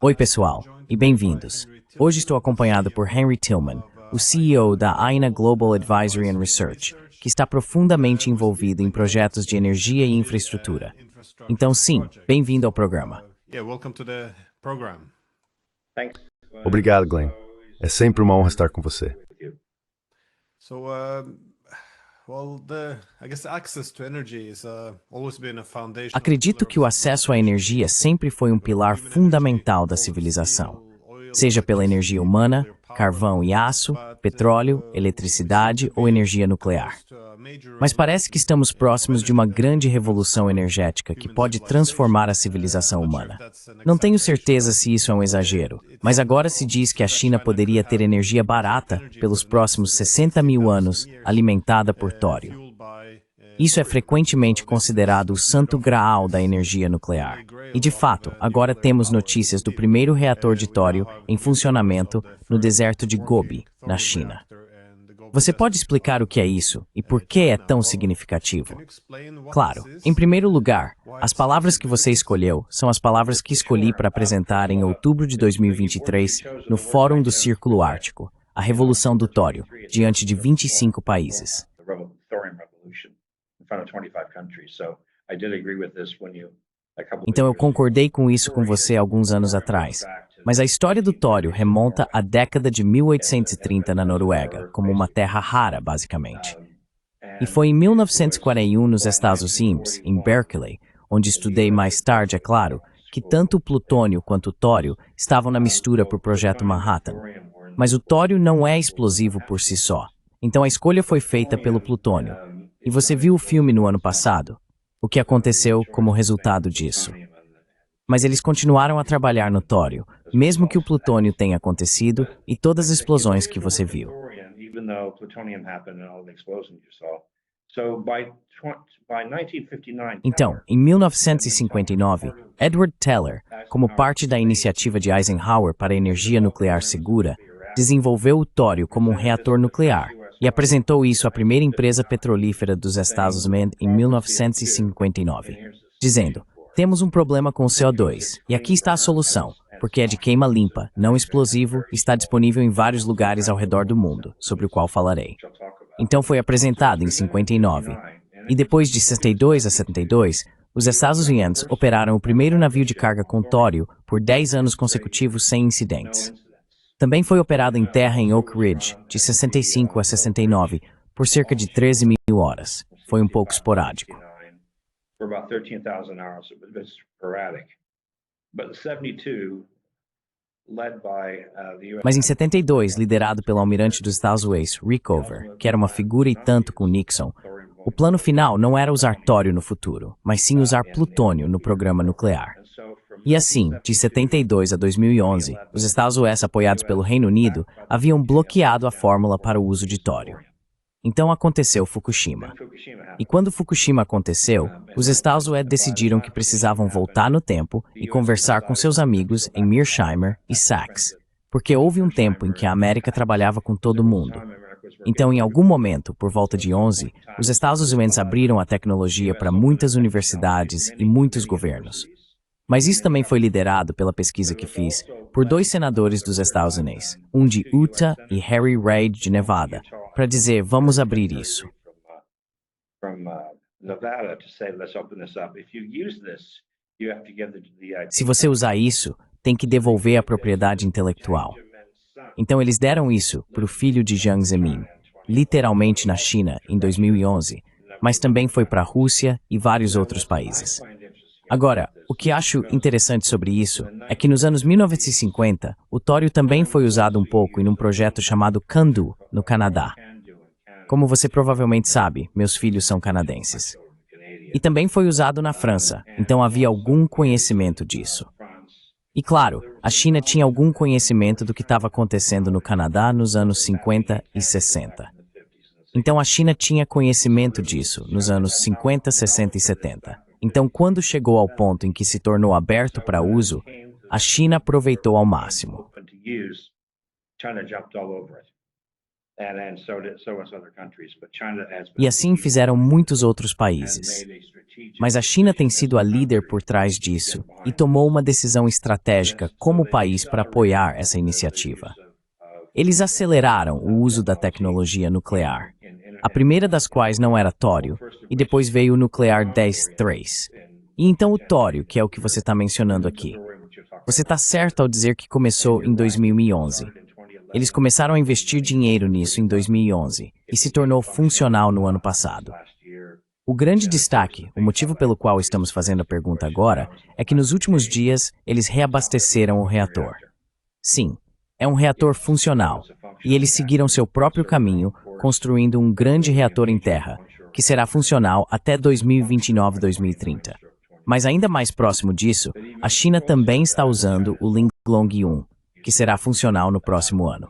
Oi, pessoal, e bem-vindos. Hoje estou acompanhado por Henry Tillman, o CEO da AINA Global Advisory and Research, que está profundamente envolvido em projetos de energia e infraestrutura. Então, sim, bem-vindo ao programa. Obrigado, Glenn. É sempre uma honra estar com você. Acredito que o acesso à energia sempre foi um pilar fundamental da civilização, seja pela energia humana, carvão e aço, petróleo, eletricidade ou energia nuclear. Mas parece que estamos próximos de uma grande revolução energética que pode transformar a civilização humana. Não tenho certeza se isso é um exagero, mas agora se diz que a China poderia ter energia barata pelos próximos 60 mil anos, alimentada por tório. Isso é frequentemente considerado o santo graal da energia nuclear. E de fato, agora temos notícias do primeiro reator de tório em funcionamento no deserto de Gobi, na China. Você pode explicar o que é isso e por que é tão significativo? Claro, em primeiro lugar, as palavras que você escolheu são as palavras que escolhi para apresentar em outubro de 2023 no Fórum do Círculo Ártico, a Revolução do Tório, diante de 25 países. Então eu concordei com isso com você alguns anos atrás. Mas a história do tório remonta à década de 1830 na Noruega, como uma terra rara, basicamente. E foi em 1941 nos Estados Unidos, em Berkeley, onde estudei mais tarde, é claro, que tanto o plutônio quanto o tório estavam na mistura para o Projeto Manhattan. Mas o tório não é explosivo por si só. Então a escolha foi feita pelo plutônio. E você viu o filme no ano passado? O que aconteceu como resultado disso? Mas eles continuaram a trabalhar no tório, mesmo que o plutônio tenha acontecido e todas as explosões que você viu. Então, em 1959, Edward Teller, como parte da iniciativa de Eisenhower para a energia nuclear segura, desenvolveu o tório como um reator nuclear e apresentou isso à primeira empresa petrolífera dos Estados Unidos em 1959, dizendo: temos um problema com o CO2, e aqui está a solução, porque é de queima limpa, não explosivo, está disponível em vários lugares ao redor do mundo, sobre o qual falarei. Então foi apresentado em 59, e depois de 62 a 72, os Estados Unidos operaram o primeiro navio de carga com tório por 10 anos consecutivos sem incidentes. Também foi operado em terra em Oak Ridge, de 65 a 69, por cerca de 13 mil horas. Foi um pouco esporádico. Mas em 72, liderado pelo almirante dos Estados Unidos, Rickover, que era uma figura e tanto com Nixon, o plano final não era usar tório no futuro, mas sim usar plutônio no programa nuclear. E assim, de 72 a 2011, os Estados Unidos, apoiados pelo Reino Unido, haviam bloqueado a fórmula para o uso de tório. Então aconteceu Fukushima. E quando Fukushima aconteceu, os Estados Unidos decidiram que precisavam voltar no tempo e conversar com seus amigos em Mearsheimer e Sachs, porque houve um tempo em que a América trabalhava com todo mundo. Então, em algum momento, por volta de 11, os Estados Unidos abriram a tecnologia para muitas universidades e muitos governos. Mas isso também foi liderado pela pesquisa que fiz por 2 senadores dos Estados Unidos, um de Utah e Harry Reid de Nevada, para dizer, vamos abrir isso. Se você usar isso, tem que devolver a propriedade intelectual. Então eles deram isso para o filho de Jiang Zemin, literalmente na China, em 2011, mas também foi para a Rússia e vários outros países. Agora, o que acho interessante sobre isso é que nos anos 1950, o tório também foi usado um pouco em um projeto chamado CANDU, no Canadá. Como você provavelmente sabe, meus filhos são canadenses. E também foi usado na França, então havia algum conhecimento disso. E claro, a China tinha algum conhecimento do que estava acontecendo no Canadá nos anos 50 e 60. Então a China tinha conhecimento disso nos anos 50, 60 e 70. Então, quando chegou ao ponto em que se tornou aberto para uso, a China aproveitou ao máximo. E assim fizeram muitos outros países. Mas a China tem sido a líder por trás disso e tomou uma decisão estratégica como país para apoiar essa iniciativa. Eles aceleraram o uso da tecnologia nuclear, a primeira das quais não era tório, e depois veio o nuclear 10-3. E então o tório, que é o que você está mencionando aqui. Você está certo ao dizer que começou em 2011. Eles começaram a investir dinheiro nisso em 2011 e se tornou funcional no ano passado. O grande destaque, o motivo pelo qual estamos fazendo a pergunta agora, é que nos últimos dias eles reabasteceram o reator. Sim, é um reator funcional, e eles seguiram seu próprio caminho, construindo um grande reator em terra, que será funcional até 2029-2030. Mas ainda mais próximo disso, a China também está usando o Linglong 1, que será funcional no próximo ano.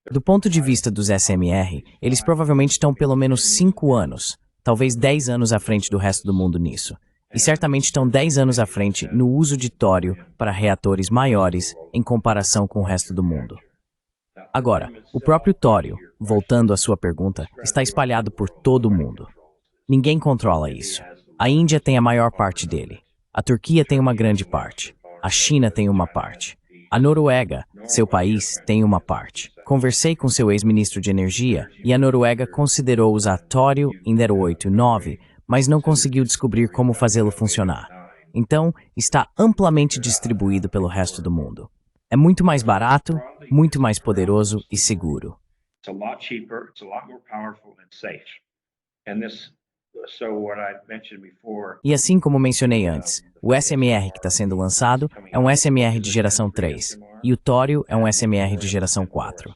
Do ponto de vista dos SMR, eles provavelmente estão pelo menos 5 anos, talvez 10 anos à frente do resto do mundo nisso. E certamente estão 10 anos à frente no uso de tório para reatores maiores em comparação com o resto do mundo. Agora, o próprio tório, voltando à sua pergunta, está espalhado por todo o mundo. Ninguém controla isso. A Índia tem a maior parte dele. A Turquia tem uma grande parte. A China tem uma parte. A Noruega, seu país, tem uma parte. Conversei com seu ex-ministro de Energia e a Noruega considerou usar tório em 089, mas não conseguiu descobrir como fazê-lo funcionar. Então, está amplamente distribuído pelo resto do mundo. É muito mais barato, muito mais poderoso e seguro. E assim como mencionei antes, o SMR que está sendo lançado é um SMR de geração 3 e o tório é um SMR de geração 4.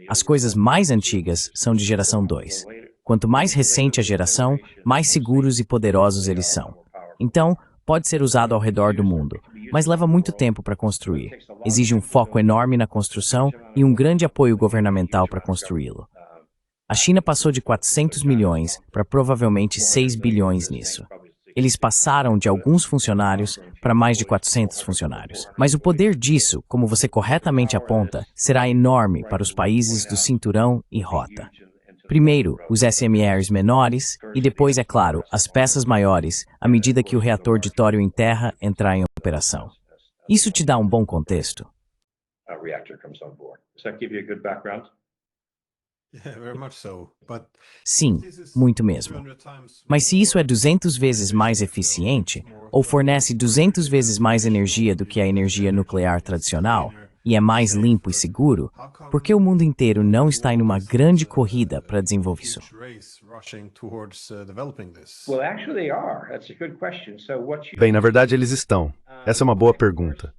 As coisas mais antigas são de geração 2. Quanto mais recente a geração, mais seguros e poderosos eles são. Então, pode ser usado ao redor do mundo, mas leva muito tempo para construir. Exige um foco enorme na construção e um grande apoio governamental para construí-lo. A China passou de 400 milhões para provavelmente 6 bilhões nisso. Eles passaram de alguns funcionários para mais de 400 funcionários. Mas o poder disso, como você corretamente aponta, será enorme para os países do cinturão e rota. Primeiro, os SMRs menores e depois, é claro, as peças maiores, à medida que o reator de tório em terra entrar em operação. Isso te dá um bom contexto? Sim, muito mesmo. Mas se isso é 200 vezes mais eficiente, ou fornece 200 vezes mais energia do que a energia nuclear tradicional, e é mais limpo e seguro, por que o mundo inteiro não está em uma grande corrida para desenvolver isso? Bem, na verdade eles estão. Essa é uma boa pergunta.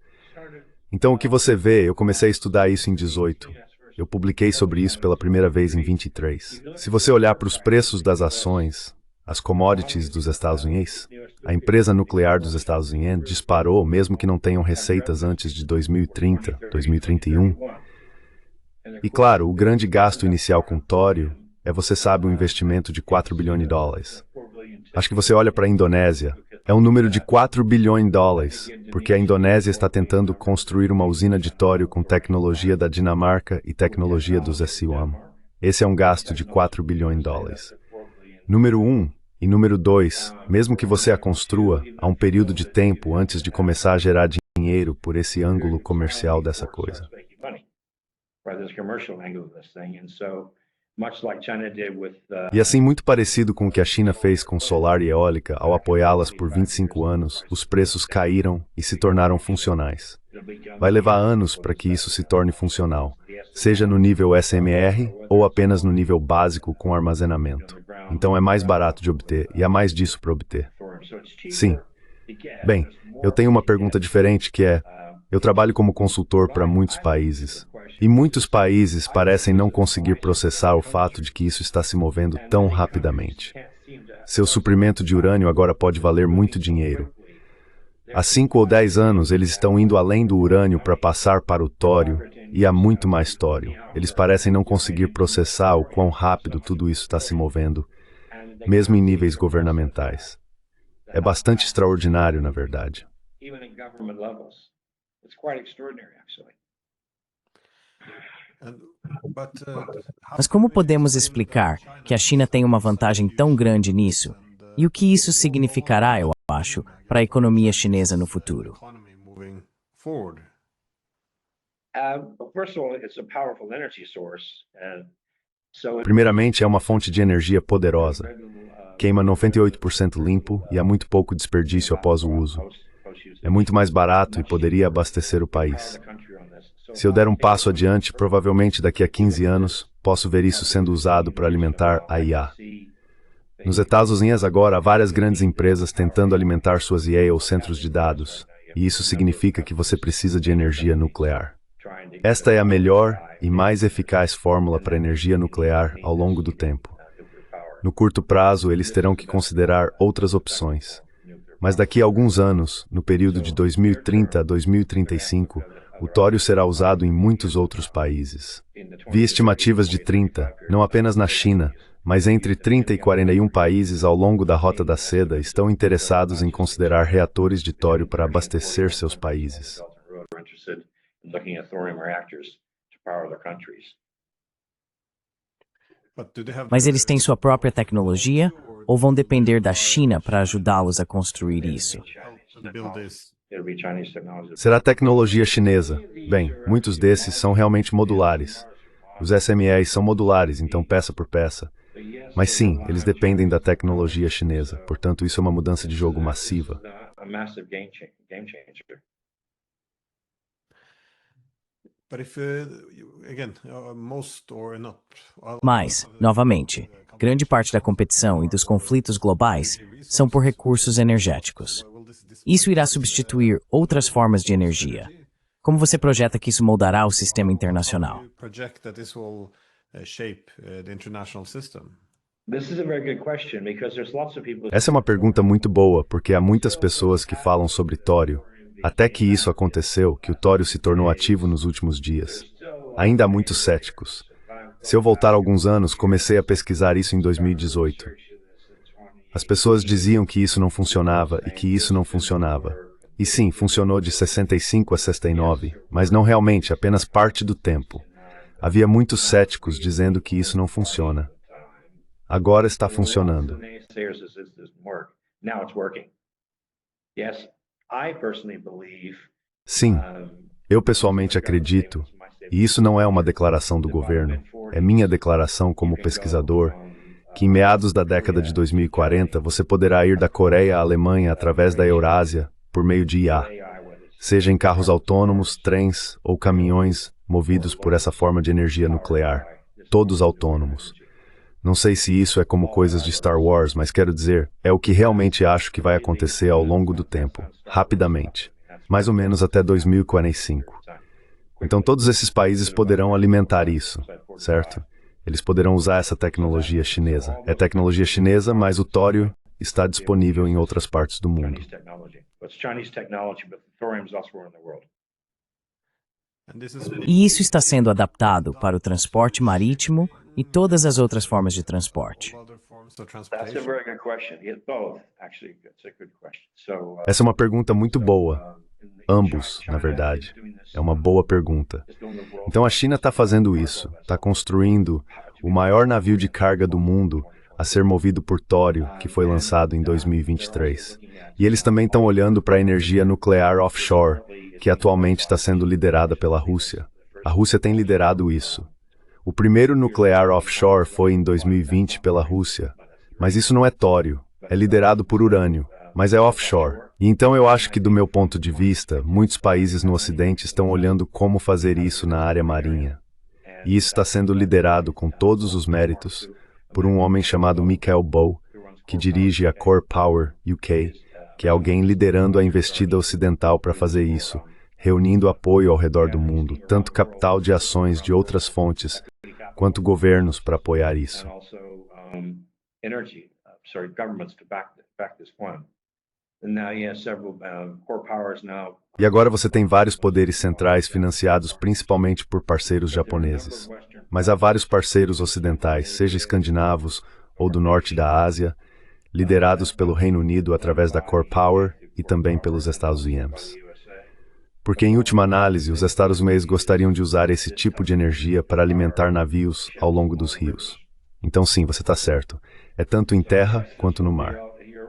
Então o que você vê, eu comecei a estudar isso em 18. Eu publiquei sobre isso pela primeira vez em 23. Se você olhar para os preços das ações, as commodities dos Estados Unidos, a empresa nuclear dos Estados Unidos disparou, mesmo que não tenham receitas antes de 2030, 2031. E claro, o grande gasto inicial com tório é, você sabe, um investimento de 4 bilhões de dólares. Acho que você olha para a Indonésia, é um número de 4 bilhões de dólares, porque a Indonésia está tentando construir uma usina de tório com tecnologia da Dinamarca e tecnologia dos SWAM. Esse é um gasto de 4 bilhões de dólares. Número 1 e número 2, mesmo que você a construa, há um período de tempo antes de começar a gerar dinheiro por esse ângulo comercial dessa coisa. E assim, muito parecido com o que a China fez com solar e eólica, ao apoiá-las por 25 anos, os preços caíram e se tornaram funcionais. Vai levar anos para que isso se torne funcional, seja no nível SMR ou apenas no nível básico com armazenamento. Então é mais barato de obter e há mais disso para obter. Sim. Bem, eu tenho uma pergunta diferente que é, eu trabalho como consultor para muitos países. E muitos países parecem não conseguir processar o fato de que isso está se movendo tão rapidamente. Seu suprimento de urânio agora pode valer muito dinheiro. Há 5 ou 10 anos, eles estão indo além do urânio para passar para o tório, e há muito mais tório. Eles parecem não conseguir processar o quão rápido tudo isso está se movendo, mesmo em níveis governamentais. É bastante extraordinário, na verdade. Mas como podemos explicar que a China tem uma vantagem tão grande nisso? E o que isso significará, eu acho, para a economia chinesa no futuro? Primeiramente, é uma fonte de energia poderosa. Queima 98% limpo e há muito pouco desperdício após o uso. É muito mais barato e poderia abastecer o país. Se eu der um passo adiante, provavelmente daqui a 15 anos, posso ver isso sendo usado para alimentar a IA. Nos Estados Unidos agora há várias grandes empresas tentando alimentar suas IA ou centros de dados, e isso significa que você precisa de energia nuclear. Esta é a melhor e mais eficaz fórmula para energia nuclear ao longo do tempo. No curto prazo, eles terão que considerar outras opções. Mas daqui a alguns anos, no período de 2030 a 2035, o tório será usado em muitos outros países. Vi estimativas de 30, não apenas na China, mas entre 30 e 41 países ao longo da Rota da Seda estão interessados em considerar reatores de tório para abastecer seus países. Mas eles têm sua própria tecnologia ou vão depender da China para ajudá-los a construir isso? Será tecnologia chinesa. Bem, muitos desses são realmente modulares. Os SMEs são modulares, então peça por peça. Mas sim, eles dependem da tecnologia chinesa, portanto isso é uma mudança de jogo massiva. Mas, novamente, grande parte da competição e dos conflitos globais são por recursos energéticos. Isso irá substituir outras formas de energia. Como você projeta que isso moldará o sistema internacional? Essa é uma pergunta muito boa, porque há muitas pessoas que falam sobre tório. Até que isso aconteceu, que o tório se tornou ativo nos últimos dias. Ainda há muitos céticos. Se eu voltar alguns anos, comecei a pesquisar isso em 2018. As pessoas diziam que isso não funcionava e que isso não funcionava. E sim, funcionou de 65 a 69, mas não realmente, apenas parte do tempo. Havia muitos céticos dizendo que isso não funciona. Agora está funcionando. Sim, eu pessoalmente acredito, e isso não é uma declaração do governo, é minha declaração como pesquisador, que em meados da década de 2040 você poderá ir da Coreia à Alemanha através da Eurásia por meio de IA, seja em carros autônomos, trens ou caminhões movidos por essa forma de energia nuclear, todos autônomos. Não sei se isso é como coisas de Star Wars, mas quero dizer, é o que realmente acho que vai acontecer ao longo do tempo, rapidamente, mais ou menos até 2045. Então todos esses países poderão alimentar isso, certo? Eles poderão usar essa tecnologia chinesa. É tecnologia chinesa, mas o tório está disponível em outras partes do mundo. E isso está sendo adaptado para o transporte marítimo e todas as outras formas de transporte? Essa é uma pergunta muito boa. Ambos, na verdade. É uma boa pergunta. Então a China está fazendo isso, está construindo o maior navio de carga do mundo a ser movido por tório, que foi lançado em 2023. E eles também estão olhando para a energia nuclear offshore, que atualmente está sendo liderada pela Rússia. A Rússia tem liderado isso. O primeiro nuclear offshore foi em 2020 pela Rússia, mas isso não é tório, é liderado por urânio, mas é offshore. E então eu acho que, do meu ponto de vista, muitos países no Ocidente estão olhando como fazer isso na área marinha. E isso está sendo liderado com todos os méritos por um homem chamado Michael Bow, que dirige a Core Power UK, que é alguém liderando a investida ocidental para fazer isso, reunindo apoio ao redor do mundo, tanto capital de ações de outras fontes, quanto governos para apoiar isso. E agora você tem vários poderes centrais financiados principalmente por parceiros japoneses. Mas há vários parceiros ocidentais, seja escandinavos ou do norte da Ásia, liderados pelo Reino Unido através da Core Power e também pelos Estados Unidos. Porque, em última análise, os Estados Unidos gostariam de usar esse tipo de energia para alimentar navios ao longo dos rios. Então, sim, você está certo. É tanto em terra quanto no mar.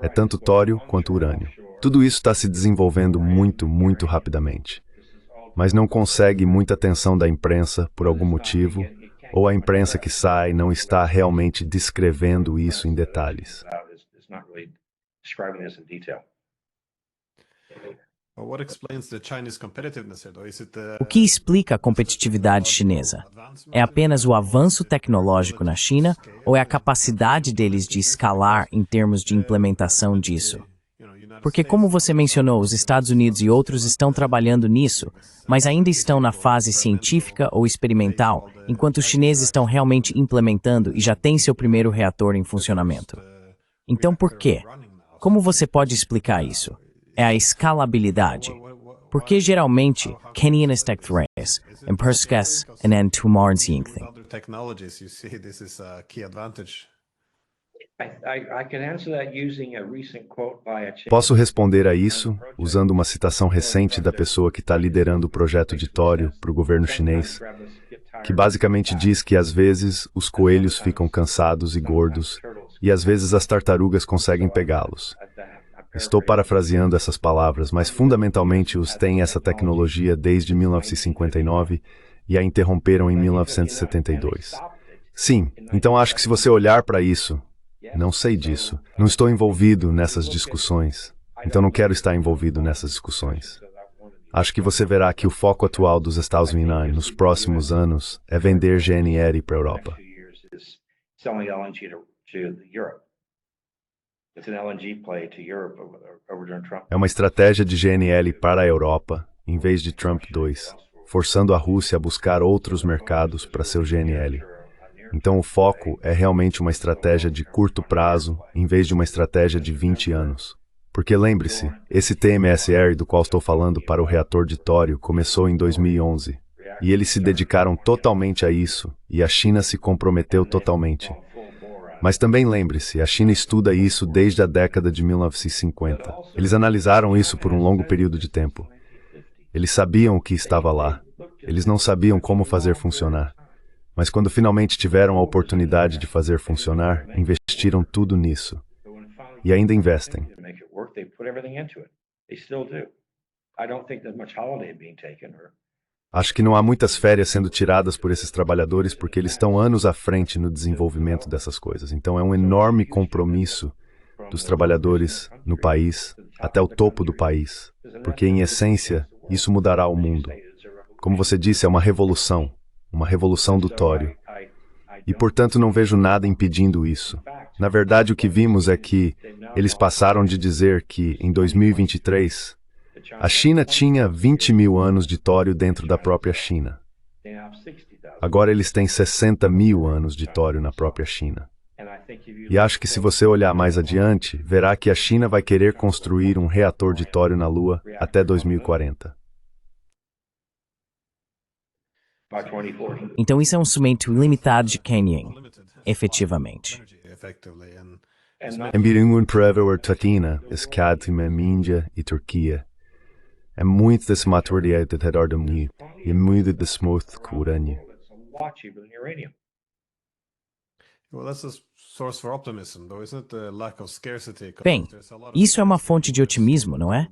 É tanto tório quanto urânio. Tudo isso está se desenvolvendo muito, muito rapidamente. Mas não consegue muita atenção da imprensa por algum motivo, ou a imprensa que sai não está realmente descrevendo isso em detalhes. O que explica a competitividade chinesa? É apenas o avanço tecnológico na China ou é a capacidade deles de escalar em termos de implementação disso? Porque, como você mencionou, os Estados Unidos e outros estão trabalhando nisso, mas ainda estão na fase científica ou experimental, enquanto os chineses estão realmente implementando e já têm seu primeiro reator em funcionamento. Então, por quê? Como você pode explicar isso? É a escalabilidade. Porque geralmente, Kenyanas Tech-Threats, Imperscas, and then Tumorn Thing. Posso responder a isso usando uma citação recente da pessoa que está liderando o projeto de tório para o governo chinês, que basicamente diz que às vezes os coelhos ficam cansados e gordos e às vezes as tartarugas conseguem pegá-los. Estou parafraseando essas palavras, mas fundamentalmente os têm essa tecnologia desde 1959 e a interromperam em 1972. Sim, então acho que se você olhar para isso, não sei disso, não estou envolvido nessas discussões, então não quero estar envolvido nessas discussões. Acho que você verá que o foco atual dos Estados Unidos nos próximos anos é vender GNL para a Europa. É uma estratégia de GNL para a Europa, em vez de Trump 2, forçando a Rússia a buscar outros mercados para seu GNL. Então o foco é realmente uma estratégia de curto prazo, em vez de uma estratégia de 20 anos. Porque lembre-se, esse TMSR do qual estou falando para o reator de tório começou em 2011, e eles se dedicaram totalmente a isso, e a China se comprometeu totalmente. Mas também lembre-se, a China estuda isso desde a década de 1950. Eles analisaram isso por um longo período de tempo. Eles sabiam o que estava lá. Eles não sabiam como fazer funcionar. Mas quando finalmente tiveram a oportunidade de fazer funcionar, investiram tudo nisso. E ainda investem. Acho que não há muitas férias sendo tiradas por esses trabalhadores porque eles estão anos à frente no desenvolvimento dessas coisas. Então é um enorme compromisso dos trabalhadores no país, até o topo do país. Porque, em essência, isso mudará o mundo. Como você disse, é uma revolução do tório. E, portanto, não vejo nada impedindo isso. Na verdade, o que vimos é que eles passaram de dizer que, em 2023, a China tinha 20 mil anos de tório dentro da própria China. Agora eles têm 60 mil anos de tório na própria China. E acho que se você olhar mais adiante, verá que a China vai querer construir um reator de tório na Lua até 2040. Então isso é um sumento ilimitado de Kenyan, efetivamente. Em Biringun Prever Tatina, Escatima, Índia e Turquia. É muito desse material de redor-me e muito de smooth com urânio. Bem, isso é uma fonte de otimismo, não é?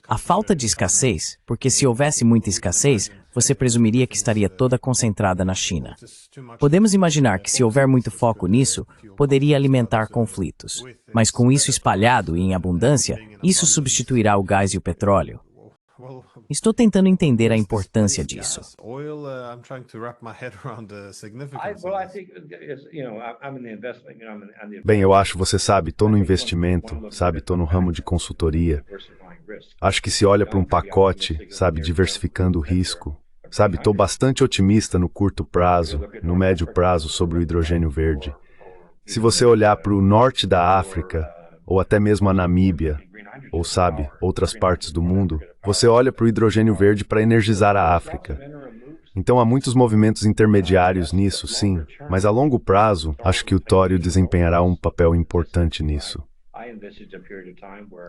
A falta de escassez, porque se houvesse muita escassez, você presumiria que estaria toda concentrada na China. Podemos imaginar que se houver muito foco nisso, poderia alimentar conflitos. Mas com isso espalhado e em abundância, isso substituirá o gás e o petróleo. Estou tentando entender a importância disso. Bem, eu acho, você sabe, estou no investimento, sabe, estou no ramo de consultoria. Acho que se olha para um pacote, sabe, diversificando o risco. Sabe, estou bastante otimista no curto prazo, no médio prazo sobre o hidrogênio verde. Se você olhar para o norte da África, ou até mesmo a Namíbia, ou sabe, outras partes do mundo, você olha para o hidrogênio verde para energizar a África. Então há muitos movimentos intermediários nisso, sim, mas a longo prazo, acho que o tório desempenhará um papel importante nisso.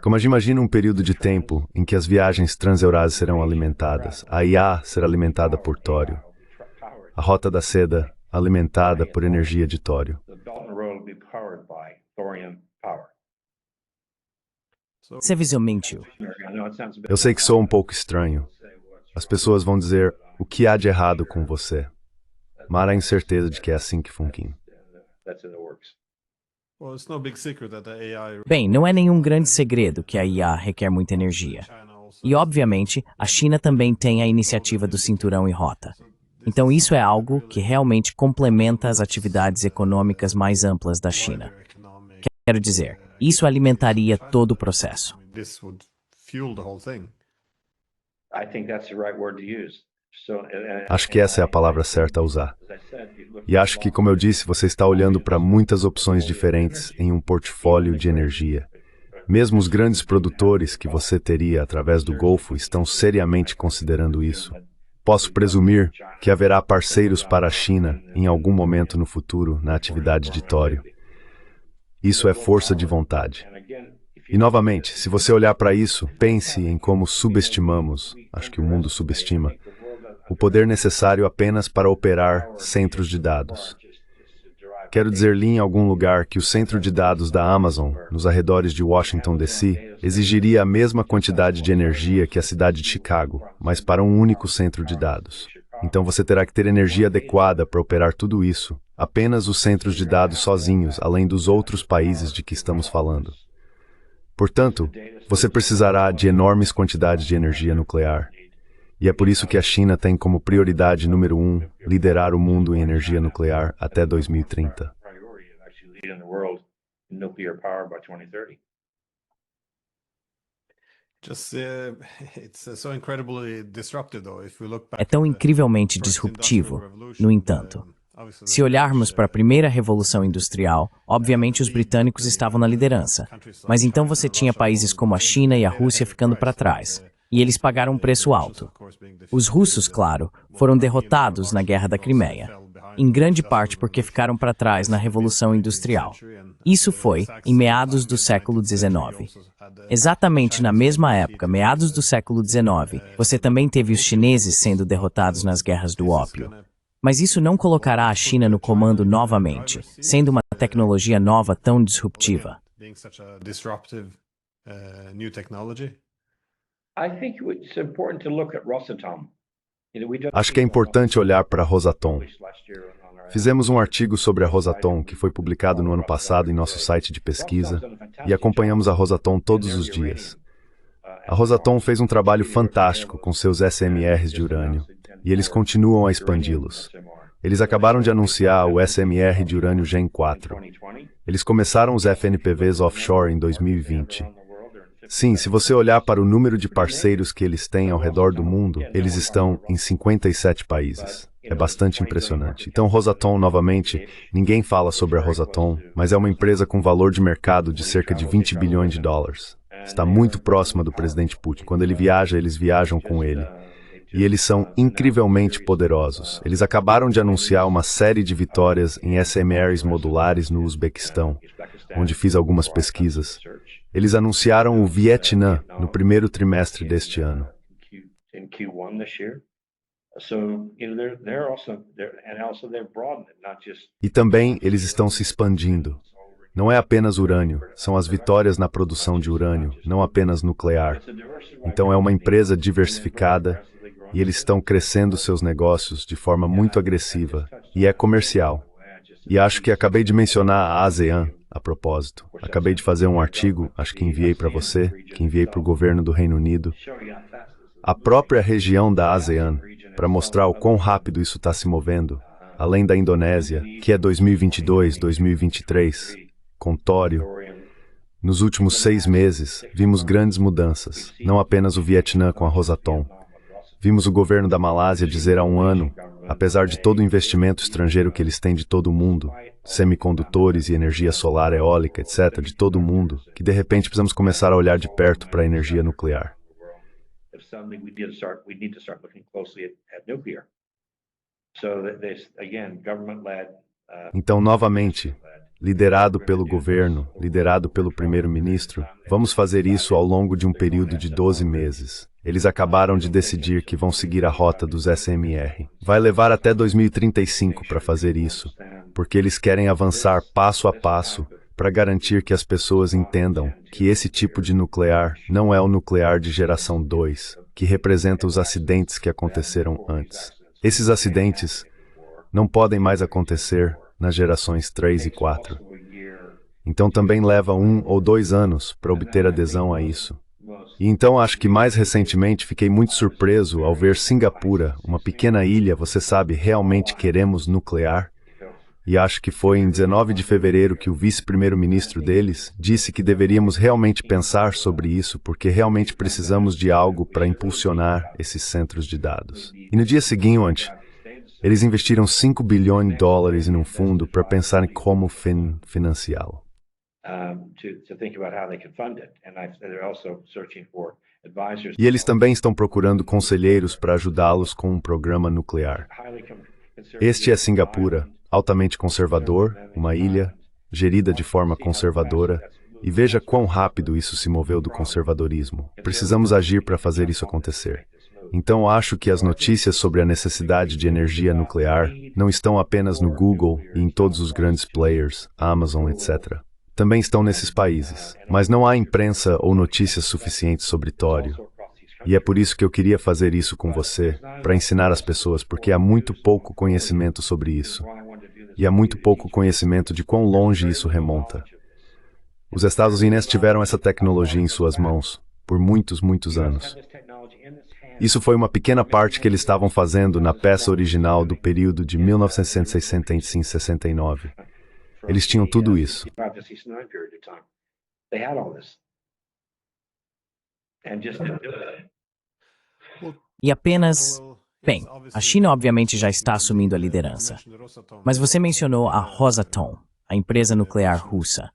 Como imagina um período de tempo em que as viagens transeurásias serão alimentadas, a IA será alimentada por tório, a Rota da Seda alimentada por energia de tório. Você mentiu. Eu sei que sou um pouco estranho. As pessoas vão dizer, o que há de errado com você? Mas há incerteza de que é assim que funciona. Bem, não é nenhum grande segredo que a IA requer muita energia. E, obviamente, a China também tem a iniciativa do Cinturão e Rota. Então, isso é algo que realmente complementa as atividades econômicas mais amplas da China. Quero dizer, isso alimentaria todo o processo. Acho que essa é a palavra certa a usar. E acho que, como eu disse, você está olhando para muitas opções diferentes em um portfólio de energia. Mesmo os grandes produtores que você teria através do Golfo estão seriamente considerando isso. Posso presumir que haverá parceiros para a China em algum momento no futuro na atividade de tório. Isso é força de vontade. E, novamente, se você olhar para isso, pense em como subestimamos, acho que o mundo subestima, o poder necessário apenas para operar centros de dados. Quero dizer-lhe em algum lugar que o centro de dados da Amazon, nos arredores de Washington, D.C., exigiria a mesma quantidade de energia que a cidade de Chicago, mas para um único centro de dados. Então você terá que ter energia adequada para operar tudo isso, apenas os centros de dados sozinhos, além dos outros países de que estamos falando. Portanto, você precisará de enormes quantidades de energia nuclear. E é por isso que a China tem como prioridade número 1 liderar o mundo em energia nuclear até 2030. É tão incrivelmente disruptivo, no entanto. Se olharmos para a primeira revolução industrial, obviamente os britânicos estavam na liderança, mas então você tinha países como a China e a Rússia ficando para trás, e eles pagaram um preço alto. Os russos, claro, foram derrotados na Guerra da Crimeia, em grande parte porque ficaram para trás na Revolução Industrial. Isso foi em meados do século XIX. Exatamente na mesma época, meados do século XIX, você também teve os chineses sendo derrotados nas guerras do ópio. Mas isso não colocará a China no comando novamente, sendo uma tecnologia nova tão disruptiva. Acho que é importante olhar para a Rosatom. Fizemos um artigo sobre a Rosatom que foi publicado no ano passado em nosso site de pesquisa e acompanhamos a Rosatom todos os dias. A Rosatom fez um trabalho fantástico com seus SMRs de urânio e eles continuam a expandi-los. Eles acabaram de anunciar o SMR de urânio Gen 4. Eles começaram os FNPVs offshore em 2020. Sim, se você olhar para o número de parceiros que eles têm ao redor do mundo, eles estão em 57 países. É bastante impressionante. Então, Rosatom, novamente, ninguém fala sobre a Rosatom, mas é uma empresa com valor de mercado de cerca de 20 bilhões de dólares. Está muito próxima do presidente Putin. Quando ele viaja, eles viajam com ele. E eles são incrivelmente poderosos. Eles acabaram de anunciar uma série de vitórias em SMRs modulares no Uzbequistão, onde fiz algumas pesquisas. Eles anunciaram o Vietnã no primeiro trimestre deste ano. E também eles estão se expandindo. Não é apenas urânio, são as vitórias na produção de urânio, não apenas nuclear. Então é uma empresa diversificada e eles estão crescendo seus negócios de forma muito agressiva e é comercial. E acho que acabei de mencionar a ASEAN, a propósito. Acabei de fazer um artigo, acho que enviei para você, que enviei para o governo do Reino Unido. A própria região da ASEAN, para mostrar o quão rápido isso está se movendo, além da Indonésia, que é 2022, 2023, com tório. Nos últimos 6 meses, vimos grandes mudanças, não apenas o Vietnã com a Rosatom. Vimos o governo da Malásia dizer há um ano, apesar de todo o investimento estrangeiro que eles têm de todo o mundo, semicondutores e energia solar, eólica, etc., de todo o mundo, que de repente precisamos começar a olhar de perto para a energia nuclear. Então, novamente, liderado pelo governo, liderado pelo primeiro-ministro. Vamos fazer isso ao longo de um período de 12 meses. Eles acabaram de decidir que vão seguir a rota dos SMR. Vai levar até 2035 para fazer isso, porque eles querem avançar passo a passo para garantir que as pessoas entendam que esse tipo de nuclear não é o nuclear de geração 2, que representa os acidentes que aconteceram antes. Esses acidentes não podem mais acontecer nas gerações 3 e 4. Então também leva 1 ou 2 anos para obter adesão a isso. E então acho que mais recentemente fiquei muito surpreso ao ver Singapura, uma pequena ilha, você sabe, realmente queremos nuclear. E acho que foi em 19 de fevereiro que o vice-primeiro-ministro deles disse que deveríamos realmente pensar sobre isso, porque realmente precisamos de algo para impulsionar esses centros de dados. E no dia seguinte, eles investiram 5 bilhões de dólares em um fundo para pensar em como financiá-lo. E eles também estão procurando conselheiros para ajudá-los com um programa nuclear. Este é Singapura, altamente conservador, uma ilha, gerida de forma conservadora, e veja quão rápido isso se moveu do conservadorismo. Precisamos agir para fazer isso acontecer. Então acho que as notícias sobre a necessidade de energia nuclear não estão apenas no Google e em todos os grandes players, Amazon, etc. Também estão nesses países, mas não há imprensa ou notícias suficientes sobre tório. E é por isso que eu queria fazer isso com você, para ensinar as pessoas, porque há muito pouco conhecimento sobre isso. E há muito pouco conhecimento de quão longe isso remonta. Os Estados Unidos tiveram essa tecnologia em suas mãos por muitos anos. Isso foi uma pequena parte que eles estavam fazendo na peça original do período de 1965-69. Eles tinham tudo isso. E apenas... Bem, a China obviamente já está assumindo a liderança. Mas você mencionou a Rosatom, a empresa nuclear russa.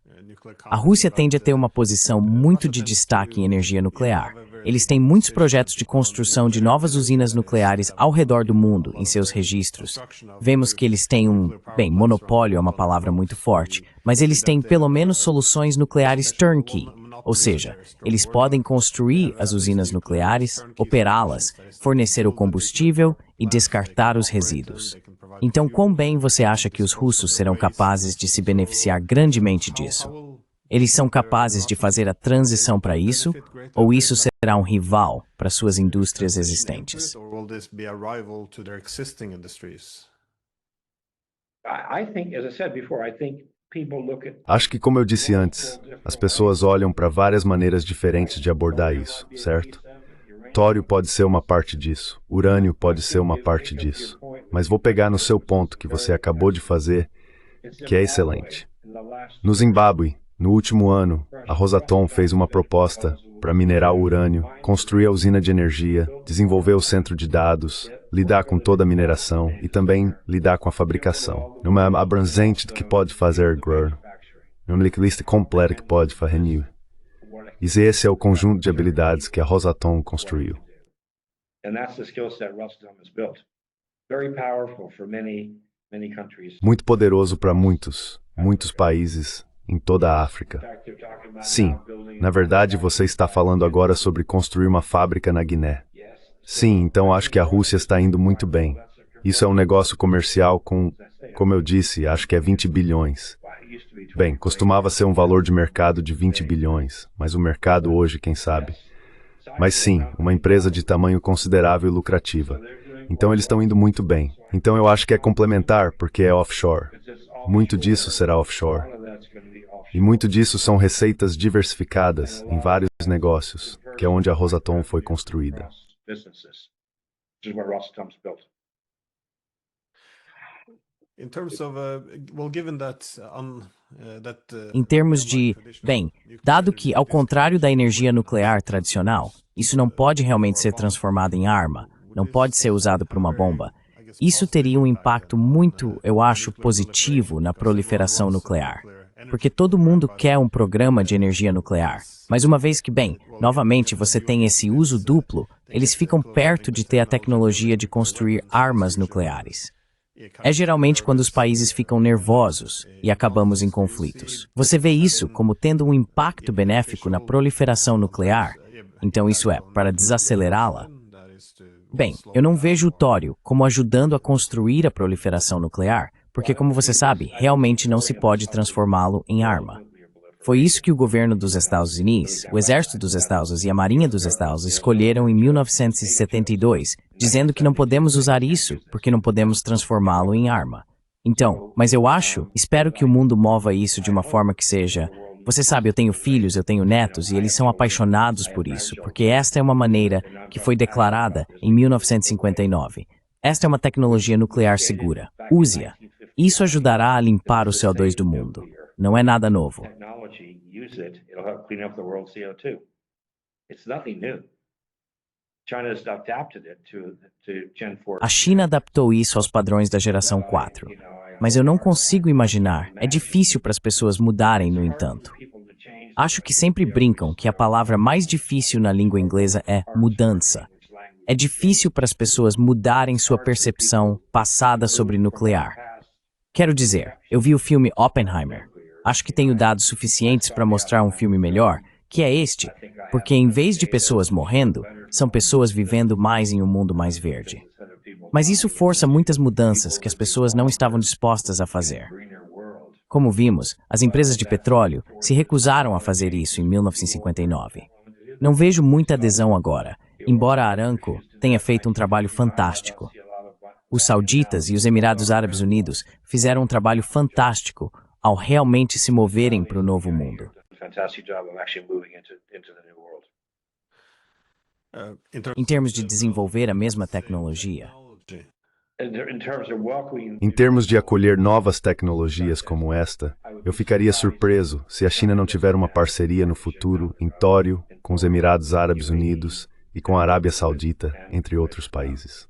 A Rússia tende a ter uma posição muito de destaque em energia nuclear. Eles têm muitos projetos de construção de novas usinas nucleares ao redor do mundo em seus registros. Vemos que eles têm monopólio é uma palavra muito forte, mas eles têm pelo menos soluções nucleares turnkey. Ou seja, eles podem construir as usinas nucleares, operá-las, fornecer o combustível e descartar os resíduos. Então, quão bem você acha que os russos serão capazes de se beneficiar grandemente disso? Eles são capazes de fazer a transição para isso, ou isso será um rival para suas indústrias existentes? Acho que, como eu disse antes, as pessoas olham para várias maneiras diferentes de abordar isso, certo? Tório pode ser uma parte disso, urânio pode ser uma parte disso, mas vou pegar no seu ponto que você acabou de fazer, que é excelente. No Zimbábue, no último ano, a Rosatom fez uma proposta para minerar o urânio, construir a usina de energia, desenvolver o centro de dados, lidar com toda a mineração e também lidar com a fabricação. Numa abrangente que pode fazer GRUR, numa lista completa que pode fazer NIO. E esse é o conjunto de habilidades que a Rosatom construiu. Muito poderoso para muitos países em toda a África. Sim, na verdade você está falando agora sobre construir uma fábrica na Guiné. Sim, então acho que a Rússia está indo muito bem. Isso é um negócio comercial com, como eu disse, acho que é 20 bilhões. Bem, costumava ser um valor de mercado de 20 bilhões, mas o mercado hoje, quem sabe? Mas sim, uma empresa de tamanho considerável e lucrativa. Então eles estão indo muito bem. Então eu acho que é complementar, porque é offshore. Muito disso será offshore. E muito disso são receitas diversificadas em vários negócios, que é onde a Rosatom foi construída. Em termos de, dado que, ao contrário da energia nuclear tradicional, isso não pode realmente ser transformado em arma, não pode ser usado para uma bomba, isso teria um impacto muito, eu acho, positivo na proliferação nuclear. Porque todo mundo quer um programa de energia nuclear. Mas uma vez que, novamente você tem esse uso duplo, eles ficam perto de ter a tecnologia de construir armas nucleares. É geralmente quando os países ficam nervosos e acabamos em conflitos. Você vê isso como tendo um impacto benéfico na proliferação nuclear? Então isso é para desacelerá-la? Bem, eu não vejo o tório como ajudando a construir a proliferação nuclear, porque, como você sabe, realmente não se pode transformá-lo em arma. Foi isso que o governo dos Estados Unidos, o Exército dos Estados Unidos e a Marinha dos Estados Unidos escolheram em 1972, dizendo que não podemos usar isso porque não podemos transformá-lo em arma. Então, mas eu espero que o mundo mova isso de uma forma que seja... Você sabe, eu tenho filhos, eu tenho netos e eles são apaixonados por isso, porque esta é uma maneira que foi declarada em 1959. Esta é uma tecnologia nuclear segura. Use-a. Isso ajudará a limpar o CO2 do mundo. Não é nada novo. A China adaptou isso aos padrões da geração 4. Mas eu não consigo imaginar. É difícil para as pessoas mudarem, no entanto. Acho que sempre brincam que a palavra mais difícil na língua inglesa é mudança. É difícil para as pessoas mudarem sua percepção passada sobre nuclear. Quero dizer, eu vi o filme Oppenheimer. Acho que tenho dados suficientes para mostrar um filme melhor, que é este, porque em vez de pessoas morrendo, são pessoas vivendo mais em um mundo mais verde. Mas isso força muitas mudanças que as pessoas não estavam dispostas a fazer. Como vimos, as empresas de petróleo se recusaram a fazer isso em 1959. Não vejo muita adesão agora, embora a Aramco tenha feito um trabalho fantástico. Os sauditas e os Emirados Árabes Unidos fizeram um trabalho fantástico ao realmente se moverem para o novo mundo. Em termos de desenvolver a mesma tecnologia, Em termos de acolher novas tecnologias como esta, eu ficaria surpreso se a China não tiver uma parceria no futuro em tório com os Emirados Árabes Unidos e com a Arábia Saudita, entre outros países.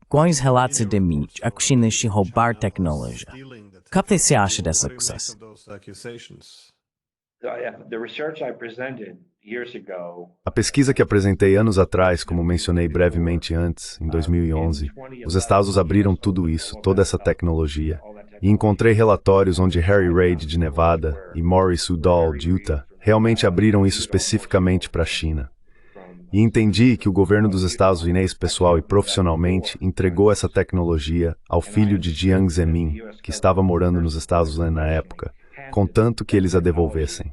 Quais relatos de mim a China se roubar tecnologia? O que você acha dessa acusação? A pesquisa que apresentei anos atrás, como mencionei brevemente antes, em 2011, os Estados abriram tudo isso, toda essa tecnologia, e encontrei relatórios onde Harry Reid, de Nevada, e Maurice Udall, de Utah, realmente abriram isso especificamente para a China. E entendi que o governo dos Estados Unidos, pessoal e profissionalmente, entregou essa tecnologia ao filho de Jiang Zemin, que estava morando nos Estados Unidos na época, contanto que eles a devolvessem.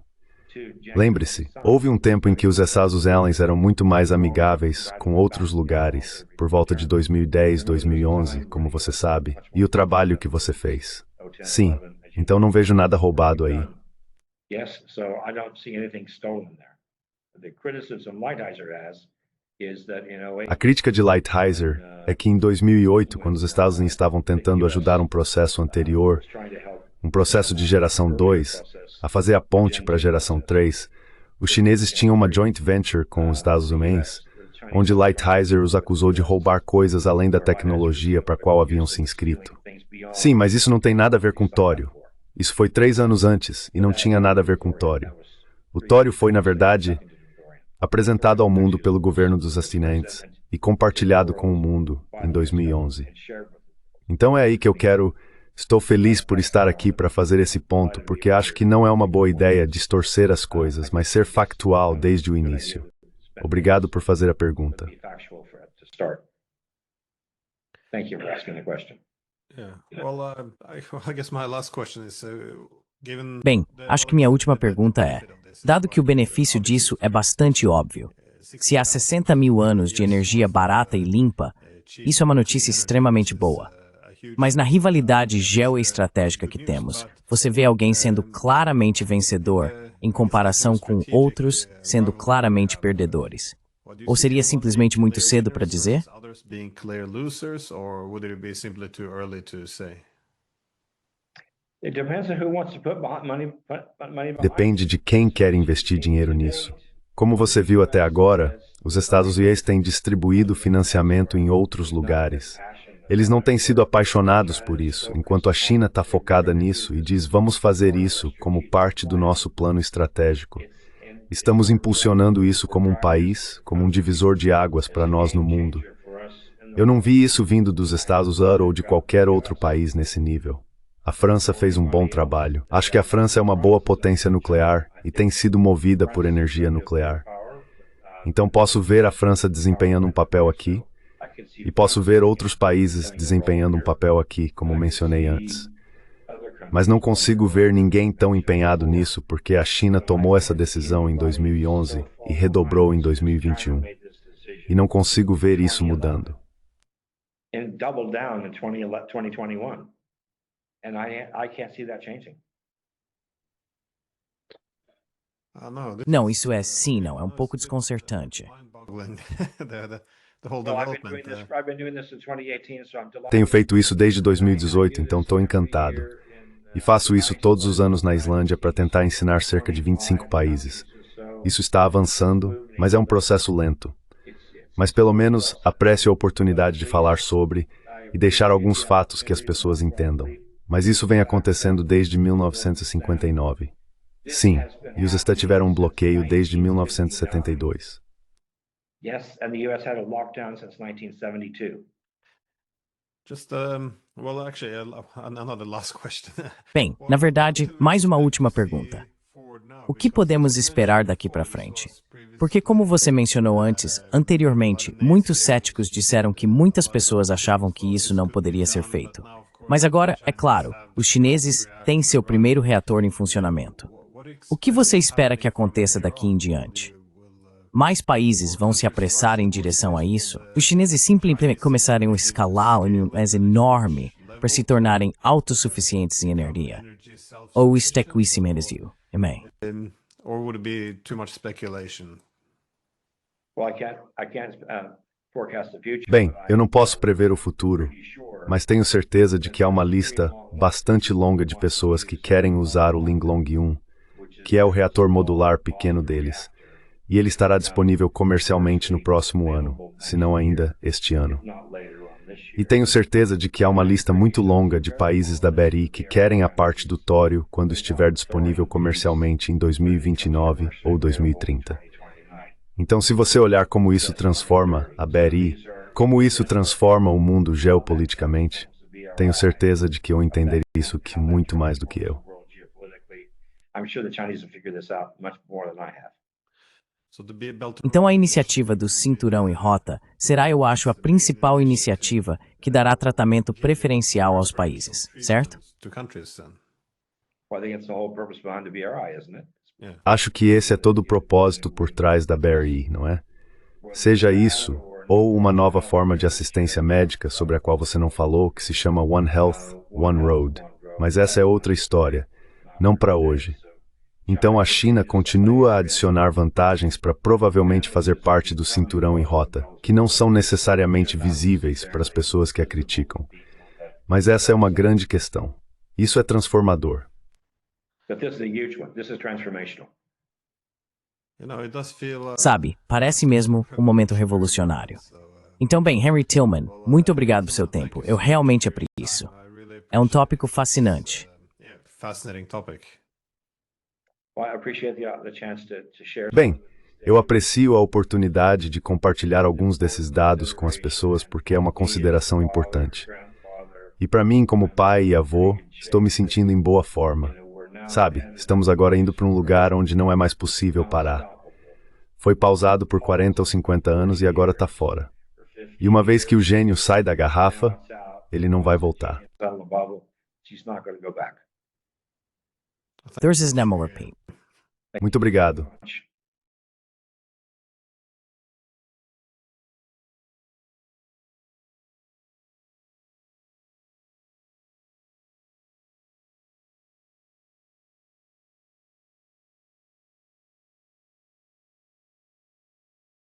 Lembre-se, houve um tempo em que os Estados Unidos eram muito mais amigáveis com outros lugares, por volta de 2010, 2011, como você sabe, e o trabalho que você fez. Sim, então não vejo nada roubado aí. A crítica de Lighthizer é que em 2008, quando os Estados Unidos estavam tentando ajudar um processo anterior, um processo de geração 2, a fazer a ponte para a geração 3, os chineses tinham uma joint venture com os Estados Unidos, onde Lighthizer os acusou de roubar coisas além da tecnologia para a qual haviam se inscrito. Sim, mas isso não tem nada a ver com tório. Isso foi 3 anos antes e não tinha nada a ver com tório. O tório foi, na verdade, apresentado ao mundo pelo governo dos Estados Unidos e compartilhado com o mundo em 2011. Então é aí que eu quero... Estou feliz por estar aqui para fazer esse ponto, porque acho que não é uma boa ideia distorcer as coisas, mas ser factual desde o início. Obrigado por fazer a pergunta. Bem, acho que minha última pergunta é, dado que o benefício disso é bastante óbvio, se há 60 mil anos de energia barata e limpa, isso é uma notícia extremamente boa. Mas na rivalidade geoestratégica que temos, você vê alguém sendo claramente vencedor em comparação com outros sendo claramente perdedores. Ou seria simplesmente muito cedo para dizer? Depende de quem quer investir dinheiro nisso. Como você viu até agora, os Estados Unidos têm distribuído financiamento em outros lugares. Eles não têm sido apaixonados por isso, enquanto a China está focada nisso e diz vamos fazer isso como parte do nosso plano estratégico. Estamos impulsionando isso como um país, como um divisor de águas para nós no mundo. Eu não vi isso vindo dos Estados Unidos ou de qualquer outro país nesse nível. A França fez um bom trabalho. Acho que a França é uma boa potência nuclear e tem sido movida por energia nuclear. Então posso ver a França desempenhando um papel aqui e posso ver outros países desempenhando um papel aqui, como mencionei antes. Mas não consigo ver ninguém tão empenhado nisso porque a China tomou essa decisão em 2011 e redobrou em 2021. E não consigo ver isso mudando. And doubled down in 2021. And I can't see that changing. Não, isso é sim, não. É um pouco desconcertante. I've been doing this since 2018, so I'm delighted. Tenho feito isso desde 2018, então estou encantado. E faço isso todos os anos na Islândia para tentar ensinar cerca de 25 países. Isso está avançando, mas é um processo lento. Mas pelo menos aprecio a oportunidade de falar sobre e deixar alguns fatos que as pessoas entendam. Mas isso vem acontecendo desde 1959. Sim, e os Estados tiveram um bloqueio desde 1972. Yes, and the US had a lockdown since 1972. Another last question. Bem, na verdade, mais uma última pergunta. O que podemos esperar daqui para frente? Porque, como você mencionou anteriormente, muitos céticos disseram que muitas pessoas achavam que isso não poderia ser feito. Mas agora, é claro, os chineses têm seu primeiro reator em funcionamento. O que você espera que aconteça daqui em diante? Mais países vão se apressar em direção a isso? Os chineses simplesmente começarem a escalar as enorme para se tornarem autossuficientes em energia? Ou isto é conhecimento? Amém. Or would it be too much speculation? Well, I can't forecast the future. Bem, eu não posso prever o futuro, mas tenho certeza de que há uma lista bastante longa de pessoas que querem usar o Linglong 1, que é o reator modular pequeno deles, e ele estará disponível comercialmente no próximo ano, se não ainda este ano. E tenho certeza de que há uma lista muito longa de países da BRI que querem a parte do tório quando estiver disponível comercialmente em 2029 ou 2030. Então, se você olhar como isso transforma a BRI, como isso transforma o mundo geopoliticamente, tenho certeza de que eu entenderia isso que muito mais do que eu. I'm sure the Chinese will figure this out much more than I have. Então a iniciativa do Cinturão e Rota será, eu acho, a principal iniciativa que dará tratamento preferencial aos países, certo? Well, I think it's the whole purpose behind the BRI, isn't it? Acho que esse é todo o propósito por trás da BRI, não é? Seja isso, ou uma nova forma de assistência médica sobre a qual você não falou, que se chama One Health, One Road. Mas essa é outra história, não para hoje. Então a China continua a adicionar vantagens para provavelmente fazer parte do cinturão e rota, que não são necessariamente visíveis para as pessoas que a criticam. Mas essa é uma grande questão. Isso é transformador. But this is a huge one. This is transformational. Sabe, parece mesmo um momento revolucionário. Então, bem, Henry Tillman, muito obrigado por seu tempo. Eu realmente aprecio. É um tópico fascinante. Fascinating topic. Well, I appreciate the chance to share. Bem, eu aprecio a oportunidade de compartilhar alguns desses dados com as pessoas porque é uma consideração importante. E para mim, como pai e avô, estou me sentindo em boa forma. Sabe, estamos agora indo para um lugar onde não é mais possível parar. Foi pausado por 40 ou 50 anos e agora está fora. E uma vez que o gênio sai da garrafa, ele não vai voltar. There's his Nemo repeat. Muito obrigado.